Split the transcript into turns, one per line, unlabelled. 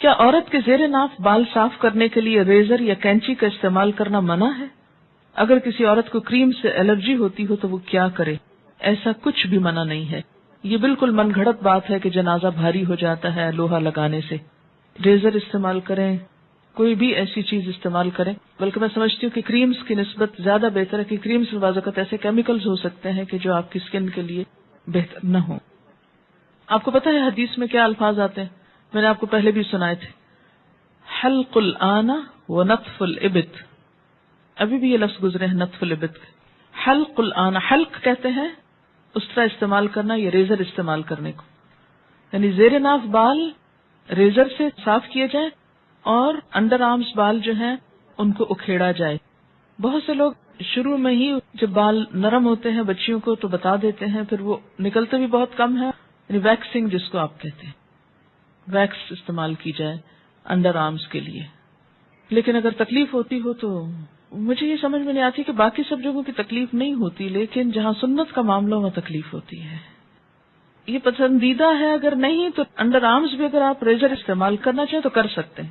کیا عورت کے زیر ناف بال صاف کرنے کے لیے ریزر یا کینچی کا استعمال کرنا منع ہے؟ اگر کسی عورت کو کریم سے الرجی ہوتی ہو تو وہ کیا کرے؟ ایسا کچھ بھی منع نہیں ہے. یہ بالکل من گھڑت بات ہے کہ جنازہ بھاری ہو جاتا ہے لوہا لگانے سے. ریزر استعمال کریں، کوئی بھی ایسی چیز استعمال کریں. بلکہ میں سمجھتی ہوں کہ کریمز کی نسبت زیادہ بہتر ہے کہ کریمز میں بعض اوقات ایسے کیمیکلز ہو سکتے ہیں کہ جو آپ کی اسکن کے لیے بہتر نہ ہو. آپ کو پتہ ہے حدیث میں کیا الفاظ آتے ہیں؟ میں نے آپ کو پہلے بھی سنائے تھے. حلق الآن و نطف الابط. ابھی بھی یہ لفظ گزرے ہیں نطف الابط. حلق الآن، حلق کہتے ہیں اس طرح استعمال کرنا یا ریزر استعمال کرنے کو، یعنی زیر ناف بال ریزر سے صاف کیے جائیں اور انڈر آرمز بال جو ہیں ان کو اکھیڑا جائے. بہت سے لوگ شروع میں ہی جب بال نرم ہوتے ہیں بچیوں کو تو بتا دیتے ہیں، پھر وہ نکلتے بھی بہت کم ہے. یعنی ویکسنگ جس کو آپ کہتے ہیں، ویکس استعمال کی جائے انڈر آرمز کے لیے. لیکن اگر تکلیف ہوتی ہو تو مجھے یہ سمجھ میں نہیں آتی کہ باقی سب جگہوں کی تکلیف نہیں ہوتی، لیکن جہاں سنت کا معاملہ وہاں تکلیف ہوتی ہے. یہ پسندیدہ ہے، اگر نہیں تو انڈر آرمز بھی اگر آپ ریزر استعمال کرنا چاہیں تو کر سکتے ہیں.